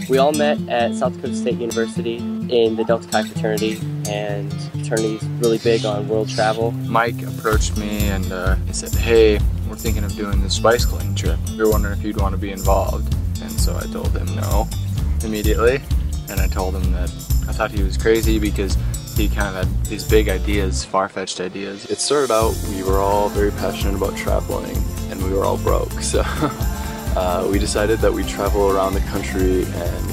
We all met at South Dakota State University in the Delta Chi fraternity, and fraternity's really big on world travel. Mike approached me and he said, hey, we're thinking of doing this bicycling trip. We were wondering if you'd want to be involved. And so I told him no immediately. And I told him that I thought he was crazy because he kind of had these big ideas, far-fetched ideas. It started out, we were all very passionate about traveling and we were all broke. So we decided that we'd travel around the country and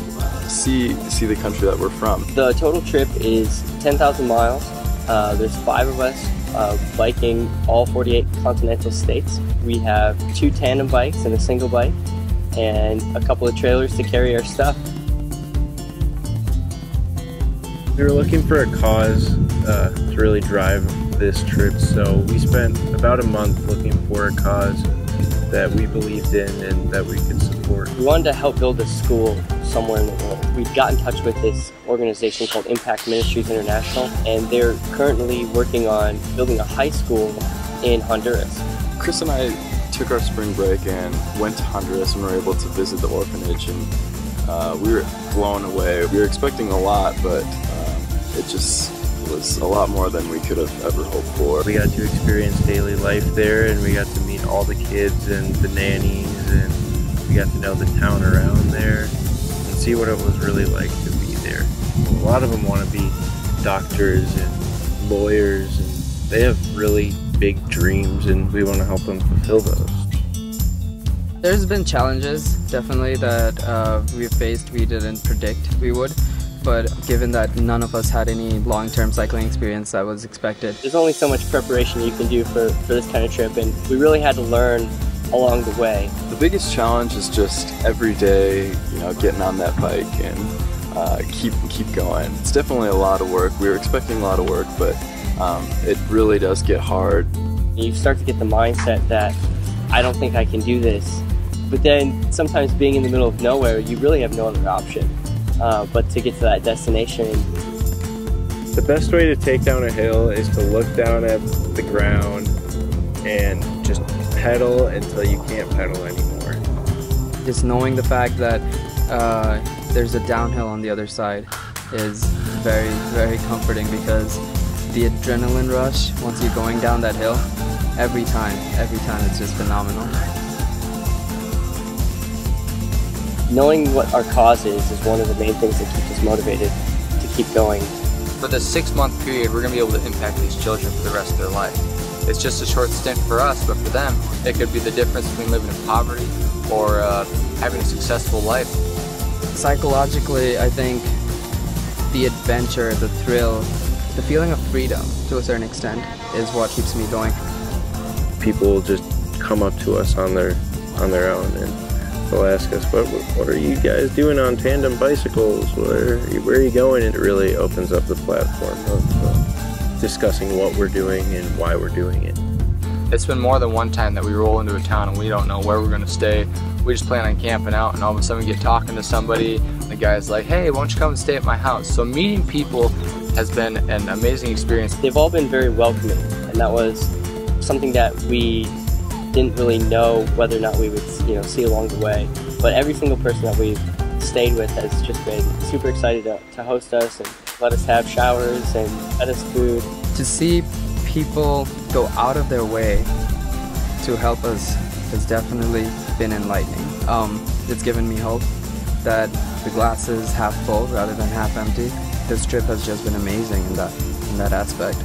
see the country that we're from. The total trip is 10,000 miles. There's 5 of us biking all 48 continental states. We have 2 tandem bikes and a single bike, and a couple of trailers to carry our stuff. We were looking for a cause to really drive this trip, so we spent about a month looking for a cause that we believed in and that we could support. We wanted to help build a school somewhere in the world. We got in touch with this organization called Impact Ministries International, and they're currently working on building a high school in Honduras. Chris and I took our spring break and went to Honduras and were able to visit the orphanage, and we were blown away. We were expecting a lot, but it just was a lot more than we could have ever hoped for. We got to experience daily life there, and we got to meet all the kids and the nannies, and we got to know the town around there and see what it was really like to be there. A lot of them want to be doctors and lawyers, and they have really big dreams, and we want to help them fulfill those. There's been challenges, definitely, that we've faced we didn't predict we would. But given that none of us had any long-term cycling experience, that was expected. There's only so much preparation you can do for this kind of trip, and we really had to learn along the way. The biggest challenge is just every day, getting on that bike and keep going. It's definitely a lot of work. We were expecting a lot of work, but it really does get hard. You start to get the mindset that I don't think I can do this, but then sometimes being in the middle of nowhere, you really have no other option. But to get to that destination. The best way to take down a hill is to look down at the ground and just pedal until you can't pedal anymore. Just knowing the fact that there's a downhill on the other side is very, very comforting, because the adrenaline rush once you're going down that hill, every time it's just phenomenal. Knowing what our cause is one of the main things that keeps us motivated to keep going. For this 6-month period, we're going to be able to impact these children for the rest of their life. It's just a short stint for us, but for them, it could be the difference between living in poverty or having a successful life. Psychologically, I think the adventure, the thrill, the feeling of freedom to a certain extent is what keeps me going. People just come up to us on their own, and they'll ask us, what are you guys doing on tandem bicycles? Where are you going? And it really opens up the platform of discussing what we're doing and why we're doing it. It's been more than one time that we roll into a town and we don't know where we're going to stay. We just plan on camping out, and all of a sudden we get talking to somebody. The guy's like, hey, why don't you come and stay at my house? So meeting people has been an amazing experience. They've all been very welcoming, and that was something that we didn't really know whether or not we would see along the way. But every single person that we've stayed with has just been super excited to host us and let us have showers and let us food. To see people go out of their way to help us has definitely been enlightening. It's given me hope that the glass is half full rather than half empty. This trip has just been amazing in that aspect.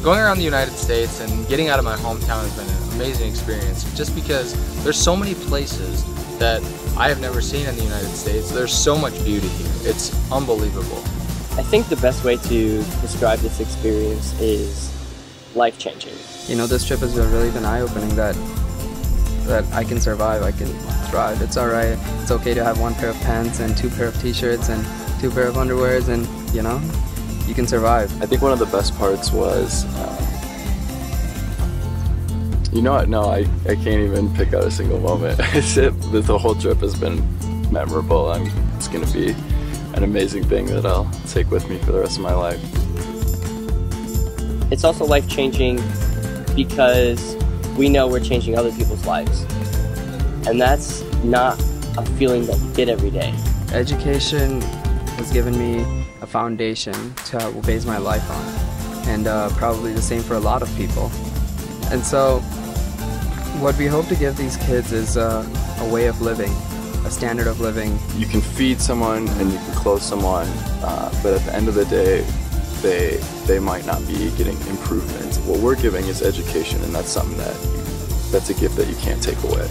Going around the United States and getting out of my hometown has been an amazing experience, just because there's so many places that I have never seen in the United States. There's so much beauty here. It's unbelievable. I think the best way to describe this experience is life-changing. This trip has really been eye-opening that I can survive, I can thrive. It's alright. It's okay to have 1 pair of pants and 2 pair of t-shirts and 2 pair of underwears, and you can survive. I think one of the best parts was, no, I can't even pick out a single moment. The whole trip has been memorable. It's going to be an amazing thing that I'll take with me for the rest of my life. It's also life-changing because we know we're changing other people's lives. And that's not a feeling that you get every day. Education has given me a foundation to base my life on, and probably the same for a lot of people. And so what we hope to give these kids is a way of living, a standard of living. You can feed someone and you can clothe someone, but at the end of the day, they might not be getting improvement. What we're giving is education, and that's something that's a gift that you can't take away.